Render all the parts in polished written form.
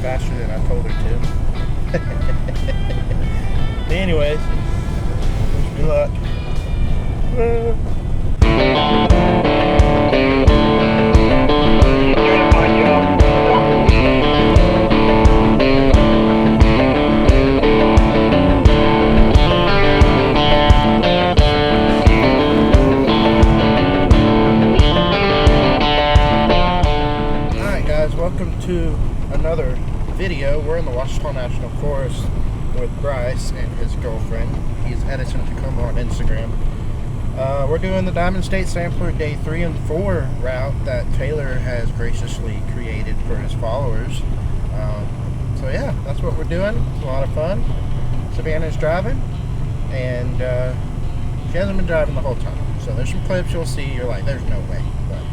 faster than I told her to. But anyways, wish me luck. Welcome to another video. We're in the Ouachita National Forest with Bryce and his girlfriend. He's Edison Tacoma on Instagram. We're doing the Diamond State Sampler Day 3 and 4 route that Taylor has graciously created for his followers. So yeah, that's what we're doing. It's a lot of fun. Savannah's driving, and she hasn't been driving the whole time. So there's some clips you'll see. You're like, there's no way. But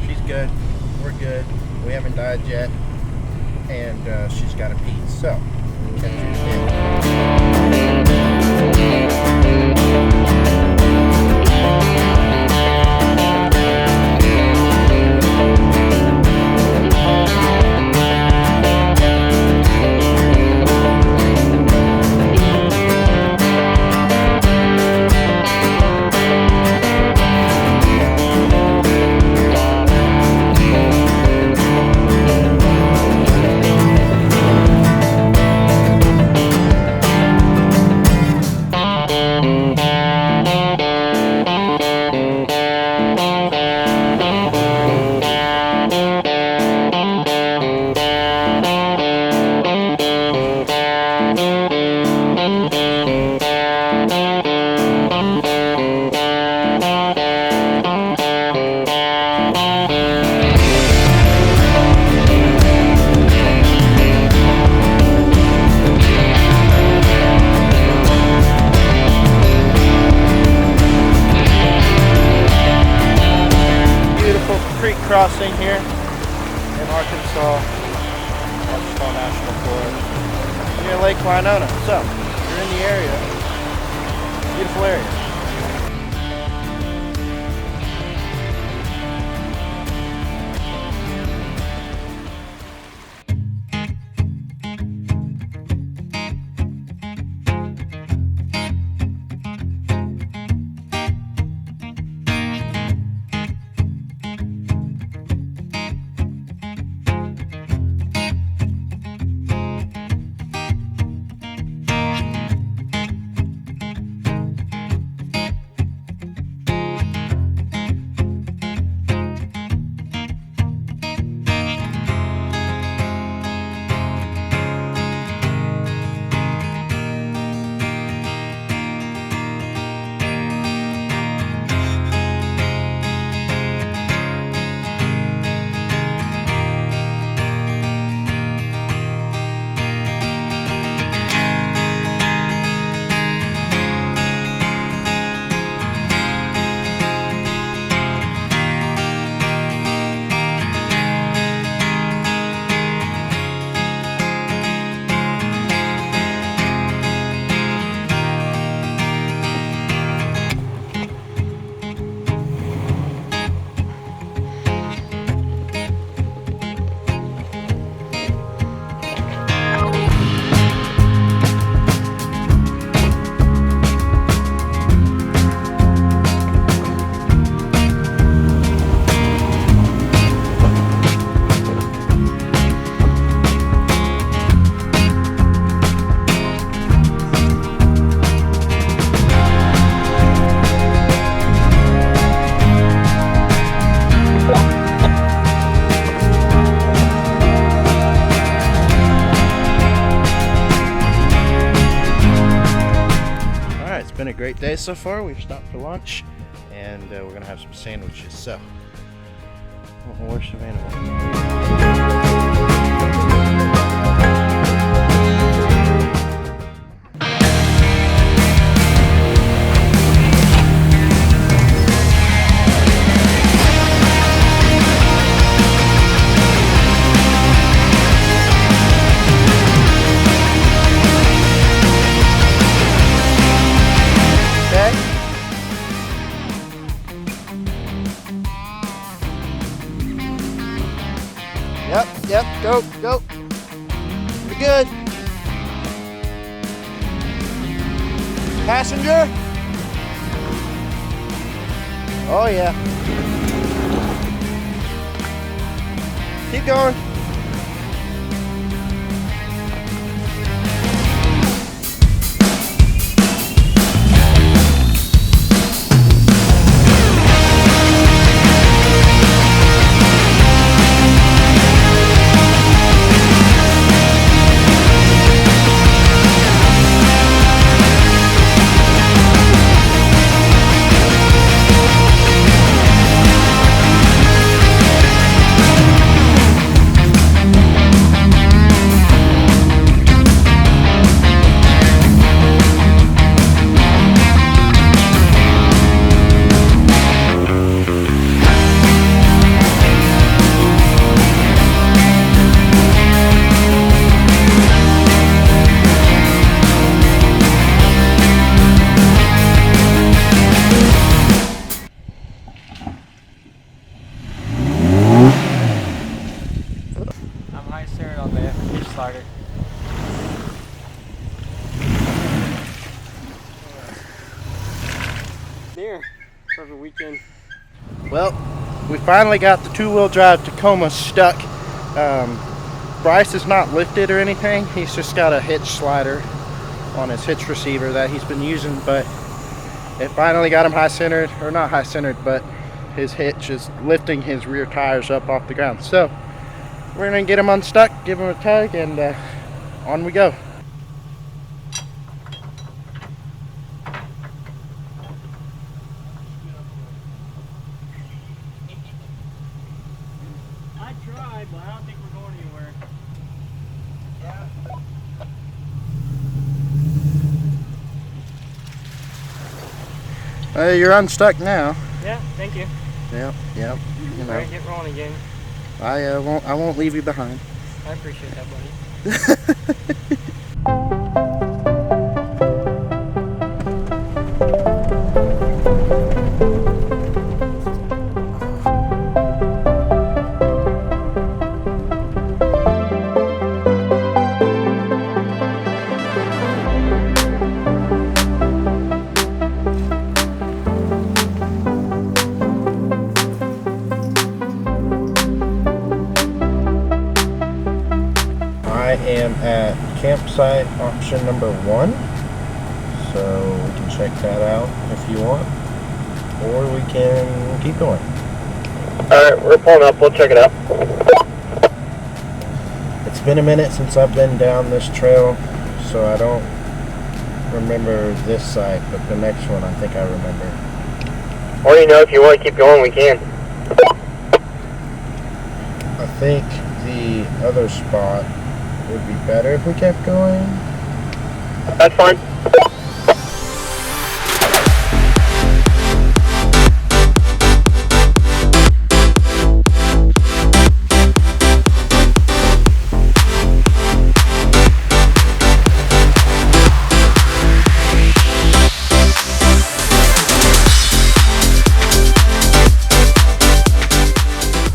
she's good. We're good. We haven't died yet, and she's got a pee. So, catch you soon. Crossing here in Arkansas, Ouachita National Forest, near Lake Winona. So, if you're in the area, beautiful area. Been a great day so far. We've stopped for lunch, and we're gonna have some sandwiches. So, where's Savannah? Yep. Go, go. You're good. Passenger? Oh yeah. Keep going. Perfect weekend. Well, we finally got the two-wheel drive Tacoma stuck. Bryce is not lifted or anything. He's just got a hitch slider on his hitch receiver that he's been using, but it finally got him high-centered, or not high-centered, but his hitch is lifting his rear tires up off the ground. So we're gonna get him unstuck, give him a tug, and on we go. But I don't think we're going anywhere. You're unstuck now. Yeah, thank you. Yep. You know. Alright, get rolling again. I won't leave you behind. I appreciate that, buddy. I am at campsite option number 1, so we can check that out if you want, or we can keep going. Alright, we're pulling up, we'll check it out. It's been a minute since I've been down this trail, so I don't remember this site, but the next one I think I remember. Or if you want to keep going, we can. I think the other spot would be better if we kept going. That's fine.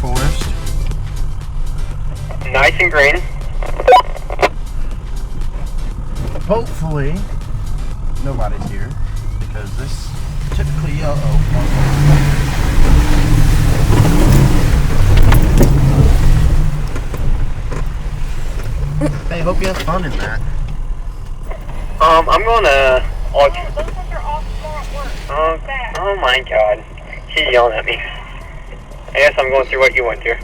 Forest. Nice and green. Hopefully nobody's here, because this typically Hey, hope you have fun in that. I'm going to... Those ones are off tomorrow at work. Oh my god. She's yelling at me. I guess I'm going through what you went through.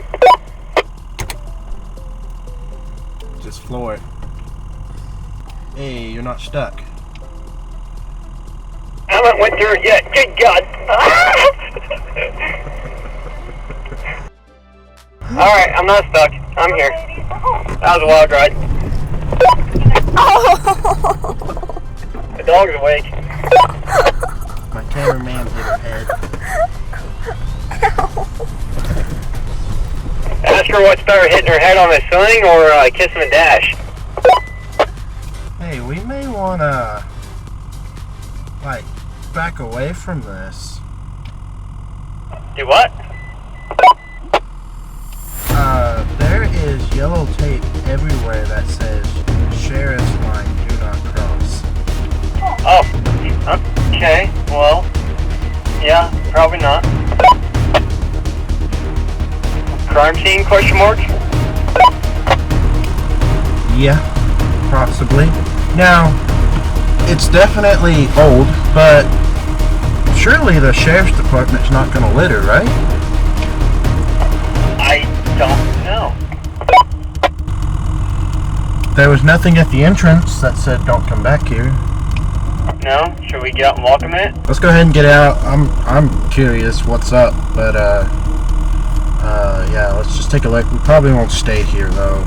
Just floor it. Hey, you're not stuck. I haven't went through it yet. Good God. Alright, I'm not stuck. I'm here. That was a wild ride. The dog's awake. My cameraman hit her head. Ask her what's better, hitting her head on the swing or kissing the dash. Hey, we may want to, like, back away from this. Do what? There is yellow tape everywhere that says sheriff's line, do not cross. Oh, okay. Well, yeah, probably not. Crime scene, question mark? Yeah, possibly. Now, it's definitely old, but surely the sheriff's department's not going to litter, right? I don't know. There was nothing at the entrance that said don't come back here. No? Should we get out and welcome it? Let's go ahead and get out. I'm curious what's up, but yeah, let's just take a look. We probably won't stay here though.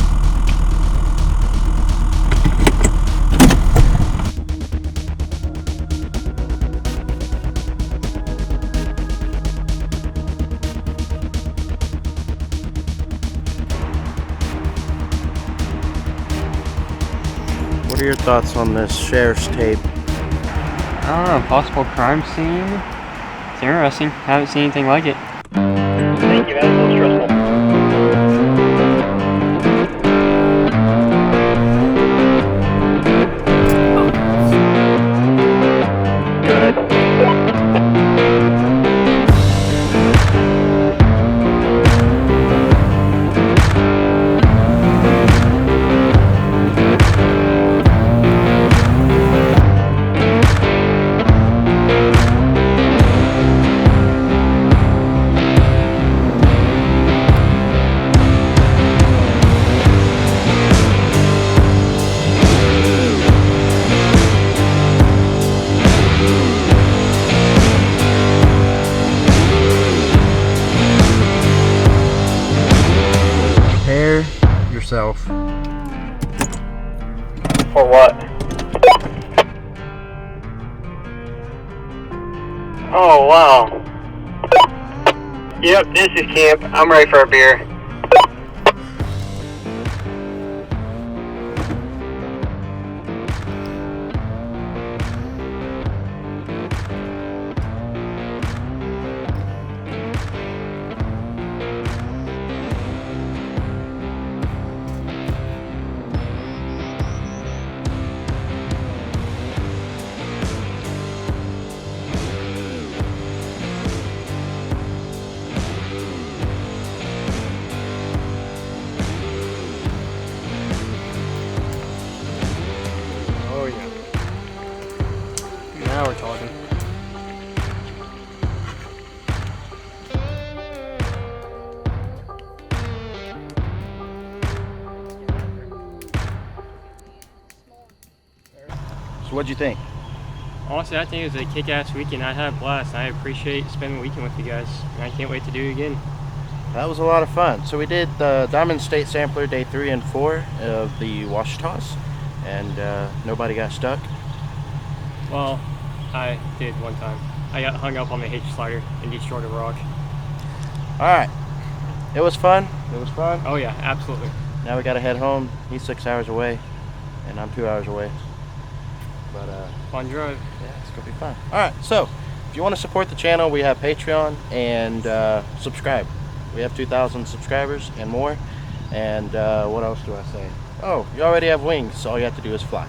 What are your thoughts on this sheriff's tape? I don't know, possible crime scene? It's interesting. Haven't seen anything like it. Thank you, that was a little stressful. Yourself. For what? Oh, wow. Yep, this is camp. I'm ready for a beer. Now we're talking. So what'd you think? Honestly, I think it was a kick-ass weekend. I had a blast. I appreciate spending the weekend with you guys. And I can't wait to do it again. That was a lot of fun. So we did the Diamond State Sampler day 3 and 4 of the Washitas, and nobody got stuck. Well, I did one time. I got hung up on the H slider and destroyed a rock. Alright. It was fun. It was fun. Oh yeah, absolutely. Now we gotta head home. He's 6 hours away, and I'm 2 hours away. But Fun drive. yeah, it's gonna be fun. Alright, so if you want to support the channel, we have Patreon, and subscribe. We have 2,000 subscribers and more. And what else do I say? Oh, you already have wings, so all you have to do is fly.